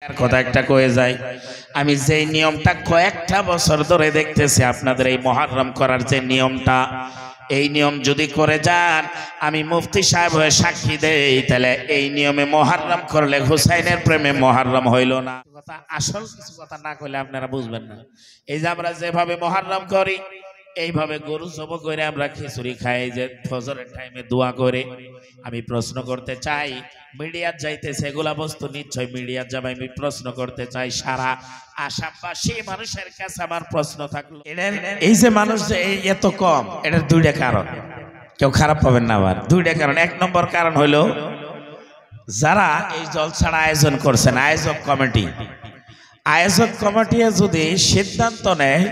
কথা একটা কয়ে যায়, আমি যে নিয়মটা কয়েকটা বছর ধরে দেখতেছি আপনাদের এই মুহররম করার যে নিয়মটা, এই নিয়ম যদি করে যান, আমি মুফতি সাহেব হয়ে সাক্ষী দেই, তাহলে এই নিয়মে মুহররম করলে হুসাইনের প্রেমে মুহররম হইল না। কথা আসল কিছু কথা না কইলে আপনারা বুঝবেন না। এই যে আমরা যেভাবে মুহররম করি, এইভাবে গরু জবাই করে আমরা খিচুড়ি খাই, যে ফজরের টাইমে দোয়া করে। আমি প্রশ্ন করতে চাই, মিডিয়ার যাইতেছে এগুলা বস্তু নিশ্চয় মিডিয়ার যাবে, আমি প্রশ্ন করতে চাই সারা আসামবাসী মানুষের কাছে আমার প্রশ্ন থাকলো, এই যে মানুষ যে এত কম, এটার দুইটা কারণ, কেউ খারাপ পাবেন না আবার। দুইটা কারণ। এক নম্বর কারণ হইল, যারা এই জলসার আয়োজন করছেন, আয়োজক কমিটি যদি সিদ্ধান্ত নেয়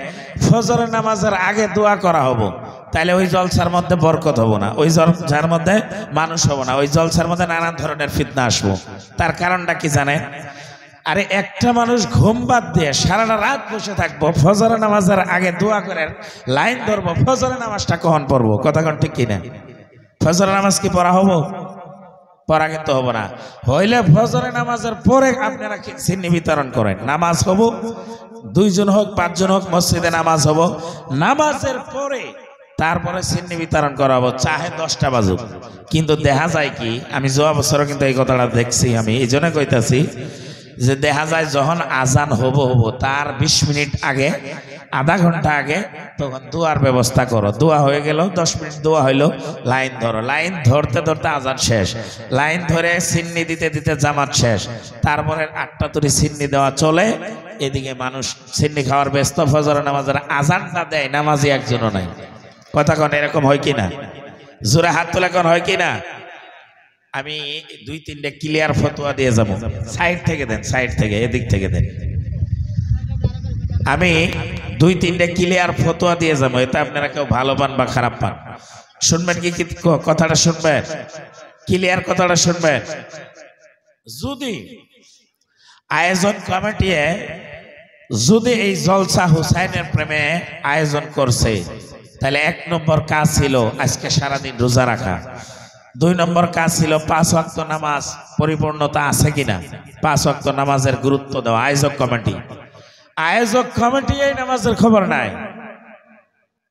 ফজরের নামাজের আগে দোয়া করা হবো, তাহলে ওই জলসার মধ্যে বরকত হবো না, ওই জলসার মধ্যে মানুষ হবো না, ওই জলসার মধ্যে নানান ধরনের ফিতনা আসবো। তার কারণটা কি জানেন? আরে একটা মানুষ ঘুম বাদ দিয়ে সারাটা রাত বসে থাকবো, ফজরের নামাজের আগে দোয়া করে লাইন ধরবো, ফজরের নামাজটা কখন পড়বো? কথা কোন ঠিক কিনা? ফজরের নামাজ কি পড়া হবো? পড়া কিন্তু হবো না। হইলে ফজরের নামাজের পরে আপনারা সিন্নি বিতরণ করেন, নামাজ হবো, 2 জন হোক 5 জন হোক, মসজিদে নামাজ হবো, নামাজের পরে তারপরে সিন্নি বিতরণ করা হবো, চাহে 10টা বাজুক। কিন্তু দেখা যায় কি, আমি যাওয়া বছরও কিন্তু এই কথাটা দেখছি, আমি এই জন্য কইতাছি যে দেখা যায় যখন আজান হবো তার 20 মিনিট আগে, আধা ঘন্টা আগে, তখন দোয়ার ব্যবস্থা করো। দোয়া হয়ে গেল, 10 মিনিট দোয়া হইলো, লাইন ধরো, লাইন ধরতে ধরতে আজান শেষ, লাইন ধরে সিন্নি দিতে দিতে জামাত শেষ, তারপরে 8টা তুরি সিন্নি দেওয়া চলে। এদিকে মানুষ সিন্নি খাওয়ার ব্যস্ত, ফজর নামাজের আজানটা দেয়, নামাজি একজনও নাই। কথা কন এরকম হয় কিনা? জোরে হাত তোলা কন হয় কিনা? আমি 2-3টা ক্লিয়ার ফতোয়া দিয়ে যাবো। সাইড থেকে দেন, সাইড থেকে, এদিক থেকে দেন। আমি 2-3টা ক্লিয়ার ফতোয়া দিয়ে যাবো, এতে আপনারা কেউ ভালো পান বা খারাপ পান। শুনবেন কি কথাটা? শুনবেন ক্লিয়ার কথাটা? শুনবেন। যদি আয়োজন কমিটি যদি এই জলসা হুসাইনের প্রেমে আয়োজন করছে, তাহলে 1 নম্বর কাজ ছিল আজকে সারাদিন রোজা রাখা। 2 নম্বর কাজ ছিল 5 ওয়াক্ত নামাজ পরিপূর্ণতা আছে কিনা, 5 ওয়াক্ত নামাজের গুরুত্ব দেওয়া। আয়োজক কমিটি এই নামাজের খবর নাই,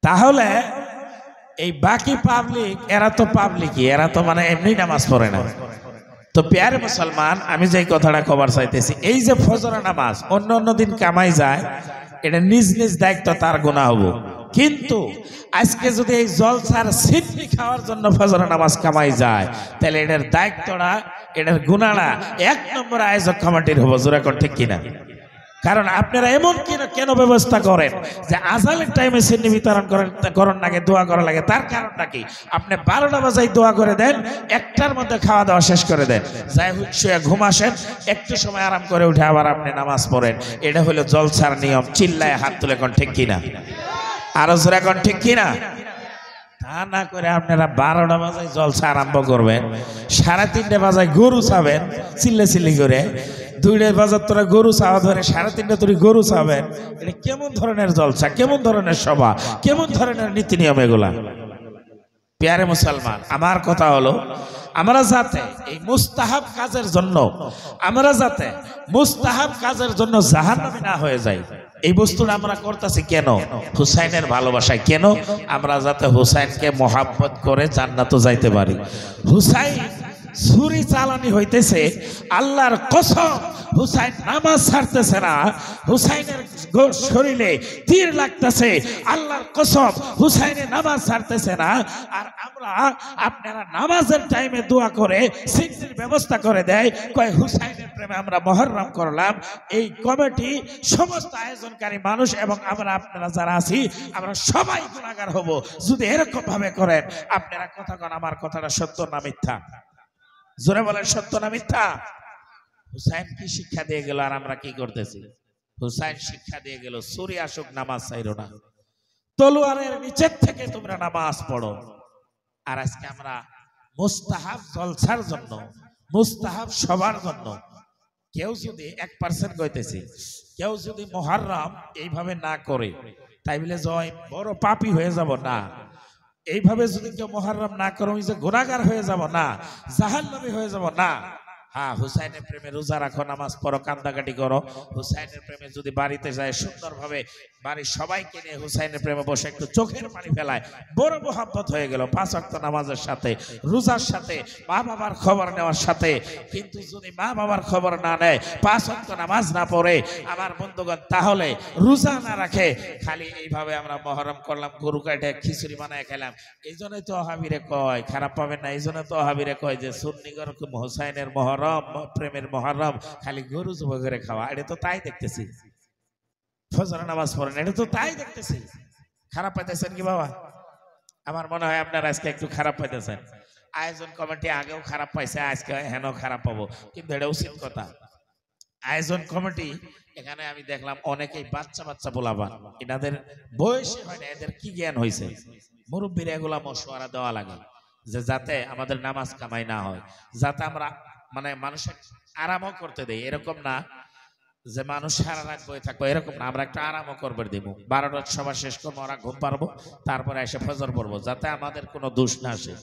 তাহলে এই বাকি পাবলিক, এরা তো পাবলিকই, এরা তো মানে এমনি নামাজ পড়ে না। তো প্যারে মুসলমান, আমি যে কথাটা কবার চাইতেছি, এই যে ফজর নামাজ অন্য দিন কামাই যায়, এটা নিজ নিজ দায়িত্ব, তার গুনাহ হবো। কিন্তু আজকে যদি এই জলসার সিন্নি খাওয়ার জন্য ফজর নামাজ কামাই যায়, তাহলে এটার দায়িত্বটা, এটার গুনাহটা 1 নম্বর আয়োজক কমিটির হবো। জোরে কোন ঠিক কিনা? কারণ আপনারা এমন কেন ব্যবস্থা করেন যে আজানের টাইমে সিন্নি বিতরণ করেন নাকি দোয়া করা লাগে? তার কারণটা কি? আপনি 12টা বাজায় দোয়া করে দেন, 1টার মধ্যে খাওয়া দাওয়া শেষ করে দেন, যাই শুয়ে ঘুম আসেন, একটু সময় আরাম করে উঠে আবার আপনি নামাজ পড়েন। এটা হলো জলসার নিয়ম। চিল্লায় হাত তুলে কোন ঠিক কিনা? আরো জোরে কোন ঠিক কিনা? তা না করে আপনারা 12টা বাজায় জলসা আরম্ভ করবেন, 3:30 বাজায় গরু চাবেন চিল্লি করে, 2টা বাজার তোরা গরু চাওয়া ধরে 3:30 তুই গরু চাবেন। এটা কেমন ধরনের জলসা, কেমন ধরনের সভা, কেমন ধরনের নীতি নিয়ম এগুলা? প্যারে মুসলমান, আমার কথা হলো, আমরা যাতে এই মুস্তাহাব কাজের জন্য জাহান্নামী না হয়ে যায়, এই বস্তুটা আমরা করতেছি কেন? হুসাইনের ভালোবাসায়। কেন? আমরা যাতে হুসাইনকে মহাব্বত করে জান্নাতে যাইতে পারি। হুসাইন ছুরি চালানি হইতেছে, আল্লাহর কসম হুসাইন নামাজ ছাড়তেছে না, হুসাইনের শরীরে তীর লাগতেছে, আল্লাহর কসম হুসাইনের নামাজ ছাড়তেছে না। আর আপনারা নামাজের টাইমে দোয়া করে সিন্নির ব্যবস্থা করে দেয়, কয় হুসাইনের প্রেমে আমরা মুহররম করলাম। এই কমিটি, সমস্ত আয়োজনকারী মানুষ এবং আপনারা যারা আছি, আমরা সবাই গুনাহগার হব যদি এরকম ভাবে করেন। আপনারা কথা কন, আমার কথাটা সত্য না মিথ্যা? জোরে বলেন, সত্য না মিথ্যা? হুসাইন কি শিক্ষা দিয়ে গেল আর আমরা কি করতেছি? হুসাইন শিক্ষা দিয়ে গেল, ছুরি আসুক নামাজ ছাইরো না, তলোয়ারের নিচের থেকে তোমরা নামাজ পড়ো। আর আজকে আমরা মুস্তাহাব জলসার জন্য, মুস্তাহাব সবার জন্য, কেউ যদি 1% কইতেছি, কেউ যদি মুহররম এইভাবে না করে, তাই বলে জয় বড় পাপী হয়ে যাব না। এইভাবে যদি কেউ মুহররম না করে, ওই যে গুনাহগার হয়ে যাব না, জাহান্নামী হয়ে যাব না। হ্যাঁ, হুসাইনের প্রেমে রোজা রাখো, নামাজ পড়ো, কান্দাকাটি করো। হুসাইনের প্রেমে যদি বাড়িতে যায় সুন্দরভাবে বাড়ির সবাইকে নিয়ে হুসাইনের প্রেমে বসে একটু চোখের পানি ফেলায়, বড় মোহাব্বত হয়ে গেল 5 ওয়াক্ত নামাজের সাথে, রোজার সাথে, মা বাবার খবর নেওয়ার সাথে। কিন্তু যদি মা বাবার খবর না নেয়, 5 ওয়াক্ত নামাজ না পড়ে আমার বন্ধুগণ, তাহলে রোজা না রাখে, খালি এইভাবে আমরা মহরম করলাম, গরু কাটে খিচুড়ি বানায় খেলাম, এই জন্যই তো ওহাবিরে কয়, খারাপ পাবেন না, এই জন্য তো ওহাবিরে কয় যে সুন্নিগর হুসাইনের মহরম, প্রেমের মহরম, খালি গরু জবাই করে খাওয়া। এটা তো তাই দেখতেছি, ফজর নামাজ পড়েন, এটা তো তাই দেখতেছি। খারাপ পাইতেছেন কি বাবা? আমার মনে হয় আপনারা আজকে একটু খারাপ পাইতেছেন। আয়োজন কমিটি আগেও খারাপ পাইছে, আজকে হেন খারাপ পাবো, কিন্তু এটা উচিত কথা। আয়োজন কমিটি এখানে আমি দেখলাম অনেকেই বাচ্চা বাচ্চা বলাবান, এনাদের বয়সে হয় না, এদের কি জ্ঞান হয়েছে? মুরব্বীরা এগুলা মশওয়ারা দেওয়া লাগে যে যাতে আমাদের নামাজ কামাই না হয়, যাতে আমরা মানে মানুষের আরামও করতে দেই। এরকম না যে মানুষ সারা রাত বয়ে থাকবো, এরকম না, আমরা একটা আরামও করবে দিব। 12টার সভা শেষ করবো, ওরা ঘুম পারবো, তারপরে এসে ফজর পড়বো, যাতে আমাদের কোনো দোষ না আসে।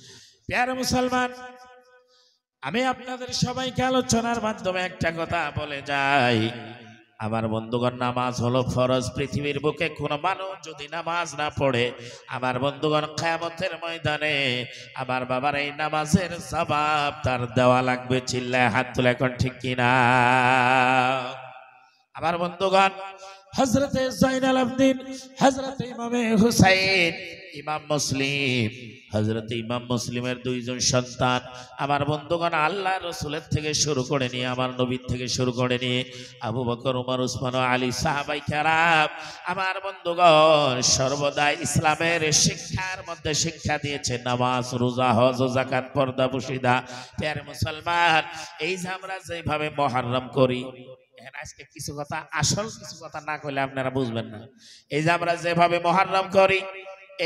প্যারা মুসলমান, আমি আপনাদের সবাইকে আলোচনার মাধ্যমে একটা কথা বলে যাই। আমার বন্ধুগণ, নামাজ হলো ফরজ। পৃথিবীর বুকে কোনো মানুষ যদি নামাজ না পড়ে, আমার বন্ধুগণ, কিয়ামতের ময়দানে আমার বাবার এই নামাজের জবাব তার দেওয়া লাগবে। চিল্লায় হাত তুলে এখন ঠিক কিনা? আমার বন্ধুগণ, হযরতে জাইনাল আবদিন, হযরতে ইমামে হুসাইন, ইমাম মুসলিম, হযরতে ইমাম মুসলিমের 2 জন সন্তান, আমার বন্ধুগণ, আল্লাহ রসুলের থেকে শুরু করে নিয়ে, আমার নবীর থেকে শুরু করে নিয়ে আবু বকর, ওমর, উসমান ও আলী সাহাবায়ে কেরাম, আমার বন্ধুগণ, সর্বদা ইসলামের শিক্ষার মধ্যে শিক্ষা দিয়েছে নামাজ, রোজা, হজ ও যাকাত, পর্দা, পুশিদা। প্রিয় মুসলমান, এই যে আমরা যেভাবে মুহররম করি, আজকে কিছু কথা, আসল কিছু কথা না কইলে আপনারা বুঝবেন না। এই যে আমরা যেভাবে মুহররম করি,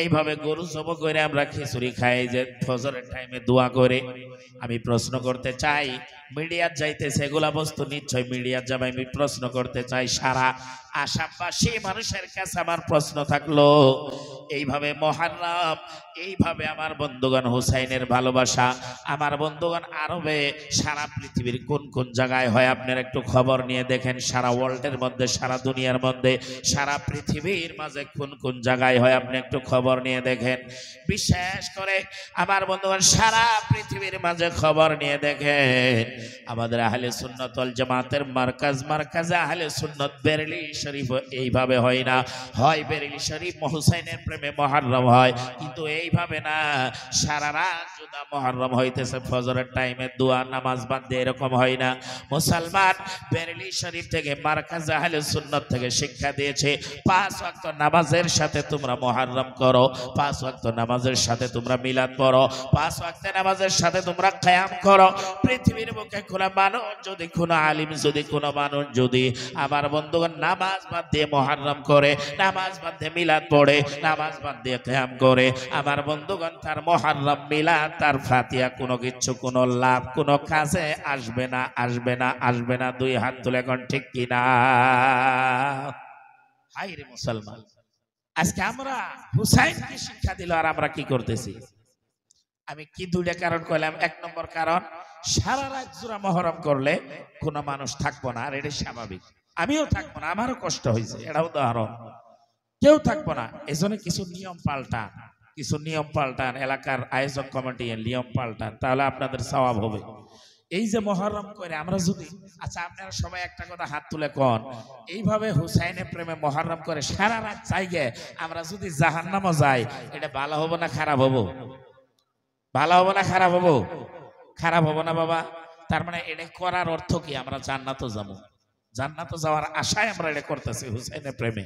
এইভাবে গরু জবাই করে আমরা খিচুড়ি খাই, যে ফজরের টাইমে দোয়া করে, আমি প্রশ্ন করতে চাই, মিডিয়ার যাইতেছে এগুলা বস্তু, নিশ্চয় মিডিয়ার যাবে, আমি প্রশ্ন করতে চাই, সারা আসামবাসী মানুষের কাছে আমার প্রশ্ন থাকলো, এইভাবে মুহররম, এইভাবে আমার বন্ধুগণ হুসাইনের ভালোবাসা, আমার বন্ধুগণ, আরবে সারা পৃথিবীর কোন কোন জায়গায় হয় আপনারা একটু খবর নিয়ে দেখেন। সারা ওয়ার্ল্ডের মধ্যে, সারা দুনিয়ার মধ্যে, সারা পৃথিবীর মাঝে কোন কোন জায়গায় হয় আপনি একটু খবর নিয়ে দেখেন। বিশেষ করে আমার বন্ধুগণ, সারা পৃথিবীর মাঝে খবর নিয়ে দেখেন, আমাদের আহলে সুন্নাত ওয়াল জামাতের মার্কাজে আহলে সুন্নাত বেরেলি শরীফ এইভাবে হয় না। হয় বেরেলি শরীফ হুসাইনের প্রেমে মুহররম হয়, কিন্তু এইভাবে না, সারা রাত জুদা মুহররম হইতেছে, ফজরের টাইমে দোয়া নামাজ বাদ দিয়ে, এরকম হয় না। মুসলমান, বেরেলি শরীফ থেকে, মার্কাজে আহলে সুন্নাত থেকে শিক্ষা দিয়েছে 5 ওয়াক্ত নামাজের সাথে তোমরা মুহররম করো, 5 ওয়াক্ত নামাজের সাথে তোমরা মিলাদ পড়ো, 5 ওয়াক্ত নামাজের সাথে তোমরা কিয়াম করো। পৃথিবীর বুকে কোনো মানুষ যদি, কোনো আলিম যদি, কোনো মানুষ যদি আমার বন্ধুগণ নামাজ বাদ দিয়ে মুহররম করে, নামাজ বাদ দিয়ে মিলাদ পড়ে, নামাজ বাদ দিয়ে কিয়াম করে, আমার বন্ধুগণ, তার মুহররম, মিলাদ, তার ফাতিহা কোনো কিছু, কোনো লাভ, কোনো কাজে আসবে না, আসবে না, আসবে না। 2 হাত তুলে এখন ঠিক কিনা? হাই রে মুসলমান, আজকে আমরা হুসাইনকে শিক্ষা দিল, আর আমরা কি করতেছি? আমি কি 2টা কারণ কইলাম। 1 নম্বর কারণ, সারা রাত জোড়া মুহররম করলে কোনো মানুষ থাকবো না, আর এটা স্বাভাবিক, আমিও থাকবো না, আমারও কষ্ট হয়েছে, এটা উদাহরণ, কেউ থাকবো না। এজন্য কিছু নিয়ম পাল্টান, কিছু নিয়ম পাল্টান, এলাকার আয়োজক কমিটি নিয়ম পাল্টান, তাহলে আপনাদের সওয়াব হবে। এই যে মুহররম করে আমরা যদি, আচ্ছা আপনারা সবাই একটা কথা হাত তুলে কোন, এইভাবে হুসাইনের প্রেমে মুহররম করে সারা রাত চাইগে আমরা যদি জাহান্নামে যাই, এটা ভালো হবে না খারাপ হবো? ভালো হবো না খারাপ হবো? খারাপ হবো না বাবা? তার মানে এটা করার অর্থ কি? আমরা জান্নাতে যাবো, জান্নাতে যাওয়ার আশায় আমরা এটা করতেছি হুসাইনের প্রেমে।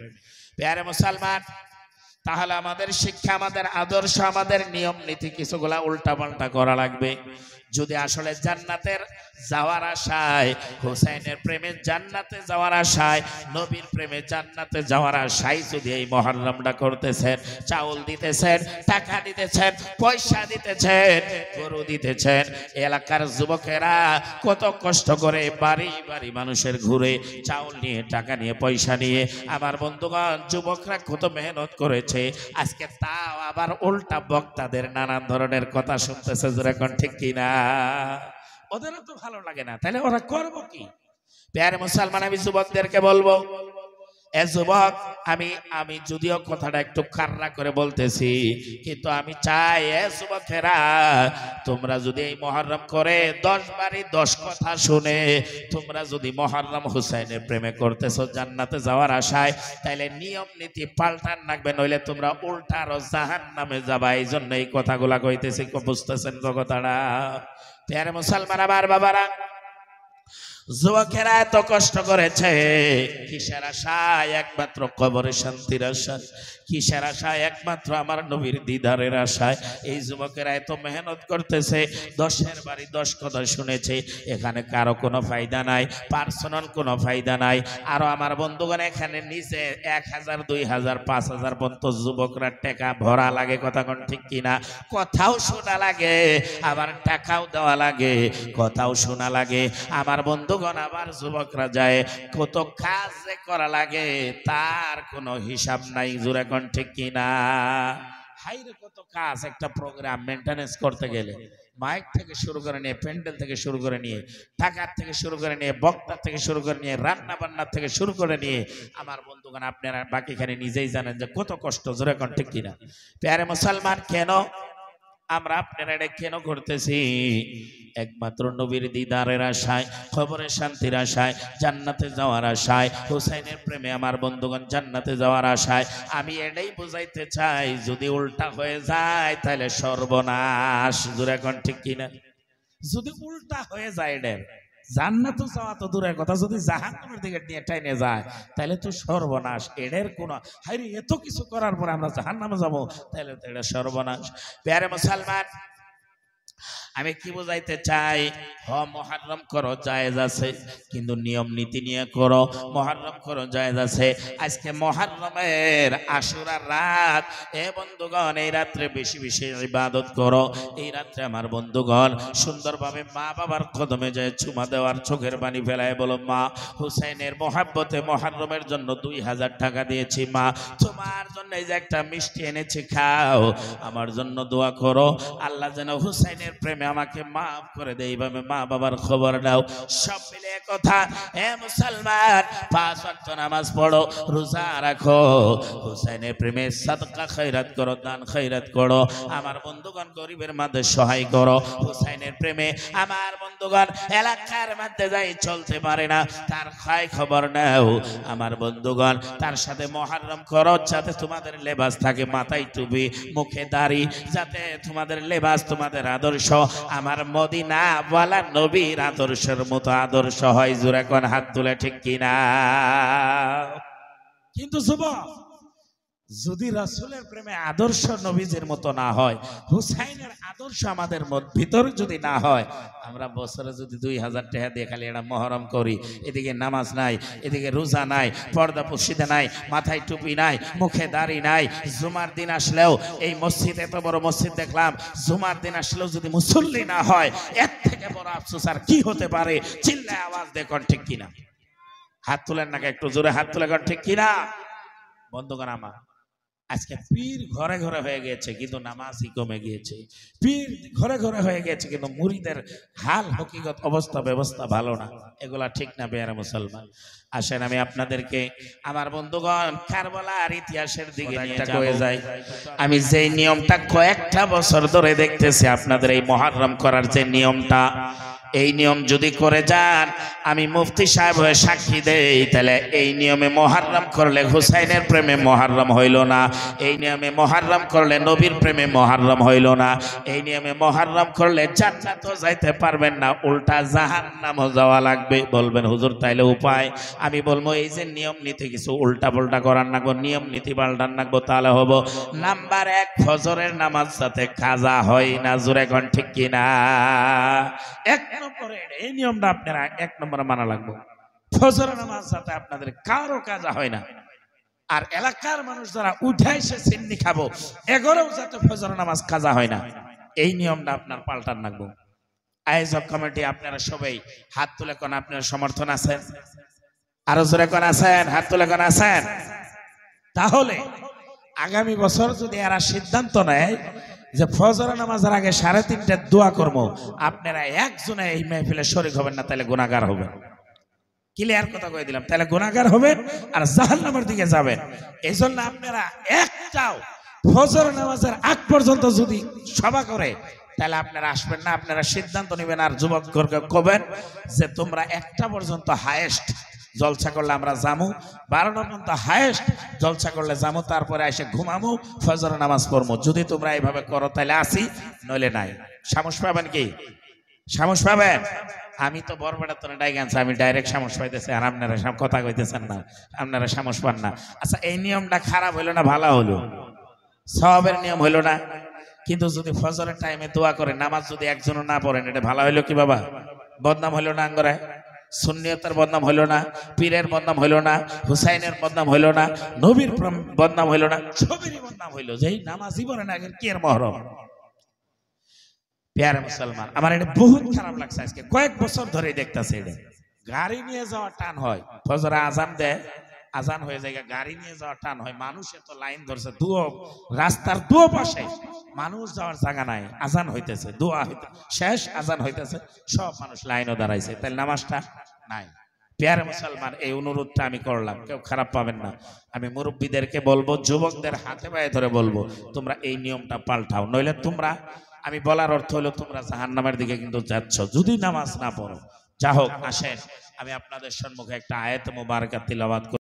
প্রিয় মুসলমান, তাহলে আমাদের শিক্ষা, আমাদের আদর্শ, আমাদের নিয়ম নীতি কিছুগুলা উল্টা পাল্টা করা লাগবে। যদি আসলে জান্নাতের যাওয়ার আশায়, হুসাইনের প্রেমে জান্নাতে যাওয়ার আশায়, নবীর প্রেমে জান্নাতে যাওয়ার আশায় যদি এই মুহররমটা করতেছেন, চাউল দিতেছেন, টাকা দিতেছেন, পয়সা দিতেছেন, গরু দিতেছেন, এলাকার যুবকেরা কত কষ্ট করে বাড়ি বাড়ি মানুষের ঘুরে চাউল নিয়ে, টাকা নিয়ে, পয়সা নিয়ে, আমার বন্ধুগণ, যুবকরা কত মেহনত করেছে, আজকে তাও আবার উল্টা বক্তাদের নানান ধরনের কথা শুনতেছে, যেরকম ঠিক কিনা? ওদেরও তো ভালো লাগে না, তাহলে ওরা করবো কি? প্যারে মুসলমান, আমি যুবকদেরকে বলবো, এ যুবক, আমি যদিও কথাটা একটু কাররা করে বলতেছি, কিন্তু আমি চাই এ যুবকেরা, তোমরা যদি এই মুহররম করে 10 বারি 10 কথা শুনে তোমরা যদি মুহররম হুসাইনের প্রেমে করতেছো জান্নাতে যাওয়ার আশায়, তাইলে নিয়ম নীতি পাল্টান রাখবে, নইলে তোমরা উল্টা আরো জাহান্নামে যাবা। এই জন্য এই কথাগুলা কইতেছি, বুঝতেছেন কথাটা? প্যারে মুসলমান আমার বাবারা, যুবকেরা এত কষ্ট করেছে কিসের আশায়? একমাত্র কবরের শান্তির আশায়। কিসের আশায়? একমাত্র আমার নবীর দিদারের আশায়। এই যুবকেরা এত মেহনত করতেছে, 10 বারি 10 কথা শুনেছে, এখানে কারো কোনো ফায়দা নাই, পার্সোনাল কোনো ফায়দা নাই। আরো আমার বন্ধুগণ এখানে নিচে 1000 2000 5000 পর্যন্ত যুবকরা টাকা ভরা লাগে, কথা কোন ঠিক কিনা? কথাও শোনা লাগে, আবার টাকাও দেওয়া লাগে, কথাও শোনা লাগে। আমার বন্ধু আবার যুবকরা যায়, কত কাজ করা লাগে তার কোনো হিসাব নাই, জোরে কোন ঠিক কিনা? হাইরে কত কাজ একটা প্রোগ্রাম মেইনটেনেন্স করতে গেলে, মাইক থেকে শুরু করে নিয়ে, প্যান্ডেল থেকে শুরু করে নিয়ে, টাকার থেকে শুরু করে নিয়ে, বক্তা থেকে শুরু করে নিয়ে, রান্না বান্নার থেকে শুরু করে নিয়ে, আমার বন্ধুগণ আপনারা বাকিখানে নিজেই জানেন যে কত কষ্ট, জোরে কোন ঠিক কিনা? প্যারে মুসলমান, কেন আমরা আপনারা এটা কেন করতেছি? একমাত্র নবীর দিদারের আশায়, খবরের শান্তির আশায়, জান্নাতে যাওয়ার আশায়, হুসাইনের প্রেমে আমার বন্ধুগণ জান্নাতে যাওয়ার আশায়। আমি এটাই বুঝাইতে চাই, যদি উল্টা হয়ে যায় তাহলে সর্বনাশ, জোরে কোন ঠিক কিনা? যদি উল্টা হয়ে যায়, এদের জান্নাতে যাওয়া তো দূরের কথা, যদি জাহান্নামের দিকে নিয়ে টাইনে যায় তাহলে তো সর্বনাশ। এদের কোন হাইরে, এত কিছু করার পরে আমরা জাহান্নামে যাবো, তাহলে তো এটা সর্বনাশ। প্যারে মুসলমান, আমি কি বুঝাইতে চাই? মুহররম করো জায়েজ আছে, কিন্তু নিয়ম নীতি নিয়ে করো। মুহররম করো জায়েজ আছে। আজকে মুহররমের আশুরার রাত, এ বন্ধুগণ এই রাত্রে বেশি বেশি ইবাদত করো। এই রাত্রে আমার বন্ধুগণ সুন্দরভাবে মা বাবার কদমে যায় চুমা দেওয়ার, চোখের পানি ফেলায় বলো, মা হুসাইনের মহাব্বতে মুহররমের জন্য 2000 টাকা দিয়েছি, মা তোমার জন্য এই যে একটা মিষ্টি এনেছি, খাও। আমার জন্য দোয়া করো, আল্লাহ যেন হুসাইনের প্রেমে আমাকে মাফ করে দেয়। এইভাবে মা বাবার খবর নাও। সব মিলে কথা, হে মুসলমান, 5 ওয়াক্ত নামাজ পড়ো, রোজা রাখো, হুসাইনের প্রেমে সাদকা খয়রাত করো, দান খয়রাত করো। আমার বন্ধুগণ গরিবের মধ্যে সহায় করো। হুসাইনের প্রেমে আমার বন্ধুগণ এলাকার মধ্যে যাই চলতে পারে না, তার খায় খবর নাও। আমার বন্ধুগণ তার সাথে মুহররম করো, যাতে তোমাদের লেবাস থাকে, মাথায় টুপি, মুখে দাড়ি, যাতে তোমাদের লেবাস, তোমাদের আদর্শ আমার মদিনা ওয়ালা নবীর আদর্শের মতো আদর্শ হয়। জোরে কোন হাত তুলে ঠিক কিনা? কিন্তু যুবক, যদি রাসূলের প্রেমে আদর্শ নবীজির মতো না হয়, হুসাইনের আদর্শ আমাদের ভিতরে যদি না হয়, আমরা বছরে যদি 2000 টাকা দিয়ে খালি এটা মুহররম করি, এদিকে নামাজ নাই, এদিকে রোজা নাই, পর্দা পর্শিদা নাই, মাথায় টুপি নাই, মুখে দাড়ি নাই, জুমার দিন আসলেও এই মসজিদ, এত বড় মসজিদ দেখলাম, জুমার দিন আসলেও যদি মুসল্লি না হয়, এর থেকে বড় আফসোস আর কি হতে পারে? চিল্লায় আওয়াজ দেখুন ঠিক কিনা? হাত তুলেন নাকি একটু জোরে, হাত তুলে কোন ঠিক কিনা? বন্ধুগণ আমার, আজকে পীর ঘরে ঘরে হয়ে গেছে, কিন্তু নামাজই কমে গিয়েছে। পীর ঘরে ঘরে হয়ে গেছে, কিন্তু মুরিদের হাল হকিকত অবস্থা ব্যবস্থা ভালো না। এগুলা ঠিক না বেয়ারা মুসলমান। আসেন আমি আপনাদেরকে আমার বন্ধুগণ কারবালার ইতিহাসের দিকে নিয়ে যাই। আমি যে নিয়মটা কয়েকটা বছর ধরে দেখতেছি আপনাদের, এই মুহররম করার যে নিয়মটা, এই নিয়ম যদি করে যান, আমি মুফতি সাহেব হয়ে সাক্ষী দেই, তাহলে এই নিয়মে মুহররম করলে হুসাইনের প্রেমে মুহররম হইল না, এই নিয়মে মুহররম করলে নবীর প্রেমে মুহররম হইল না, এই নিয়মে মুহররম করলে জান্নাতও যাইতে পারবেন না, উল্টা জাহান্নামও যাওয়া লাগবে। বলবেন হুজুর তাইলে উপায়? আমি বলবো, এই যে নিয়ম নীতি কিছু উল্টা পাল্টা করার নাগবো, নিয়ম নীতি পাল্টার নাগবো, তাহলে হবো। নাম্বার 1, ফজরের নামাজ যাতে কাজা হয় না। জোরে কোন ঠিক কিনা? 1 নম্বরে এই নিয়মটা আপনারা 1 নম্বরে মানা লাগবে। ফজরের নামাজ যাতে আপনাদের কারো কাজা হয় না। আর এলাকার মানুষ যারা উঠে এসে চিন্নি খাবো, এগোরেও যাতে ফজরের নামাজ কাজা হয় না, এই নিয়মটা আপনার পাল্টার লাগবে। আয়োজক কমিটি আপনারা সবাই হাত তুলে কোন আপনার সমর্থন আছেন? আরো জোরে কোন আছেন? হাত তুলে কোন আছেন? তাহলে আগামী বছর যদি এরা সিদ্ধান্ত নেয় যে ফজর নামাজের আগে 3:30টায় দোয়া করবো, আপনারা একজনে এই মেহফিলে শরীক হবেন না, তাহলে গুনাহগার হবেন। ক্লিয়ার কথা কয়ে দিলাম, তাহলে গুনাহগার হবেন আর জাহান্নামের দিকে যাবেন। এই জন্য আপনারা একটাও ফজর নামাজের আগ পর্যন্ত যদি সভা করে তাহলে আপনারা আসবেন না। আপনারা সিদ্ধান্ত নেবেন আর যুবকদেরকে কবেন যে তোমরা 1টা পর্যন্ত হায়েস্ট জলসা করলে আমরা যামু, 12টা পর্যন্ত হায়েস্ট জলসা করলে যামু, তারপরে এসে ঘুমামু, ফজর নামাজ পড়বো। যদি তোমরা এইভাবে করো তাহলে আসি, নইলে নাই। সাহস পাবেন কি? সাহস পাবেন? আমি তো বরবেটা তো ডাইগানছি, আমি ডাইরেক্ট সাহস পাইতেছি, আর আপনারা সব কথা কইতেছেন না, আপনারা সাহস পান না। আচ্ছা, এই নিয়মটা খারাপ হইলো না ভালো হলো? সওয়াবের নিয়ম হইলো না? কিন্তু যদি ফজরের টাইমে দোয়া করে নামাজ যদি একজনও না পড়েন, এটা ভালো হইলো কি বাবা? বদনাম হইলো না? আঙ্গরে সুন্নিয়তের বদনাম হইলো না? পীরের বদনাম হইলো না? হুসাইনের বদনাম হইলো না? নবীর বদনাম হইলো না? সবেরই বদনাম হইলো। যেই নামাজই পড়ে না, কি এর মহরম? প্যারা মুসলমান, আমার এটা বহুত খারাপ লাগছে। আজকে কয়েক বছর ধরে দেখতেছে এটা গাড়ি নিয়ে যাওয়া টান হয়, ফজরে আজান দেয়, আজান হয়ে যায়, গাড়ি নিয়ে যাওয়া টান হয়। মানুষ এত লাইন ধরছে, রাস্তার দু পাশে মানুষ যাওয়ার জায়গা নাই, আজান হইতেছে, দোয়া হইতে শেষ, আজান হইতেছে, সব মানুষ লাইনও দাঁড়াইছে, তাহলে নামাজটা নাই। প্যারা মুসলমান, এই অনুরোধটা আমি করলাম, কেউ খারাপ পাবেন না। আমি মুরব্বীদেরকে বলবো, যুবকদের হাতে পায়ে ধরে বলবো, তোমরা এই নিয়মটা পাল্টাও, নইলে তোমরা, আমি বলার অর্থ হলো তোমরা জাহান্নামের দিকে কিন্তু যাচ্ছ যদি নামাজ না পড়ো। যা হোক, আসেন আমি আপনাদের সম্মুখে একটা আয়াত মুবারাকা তিলাওয়াত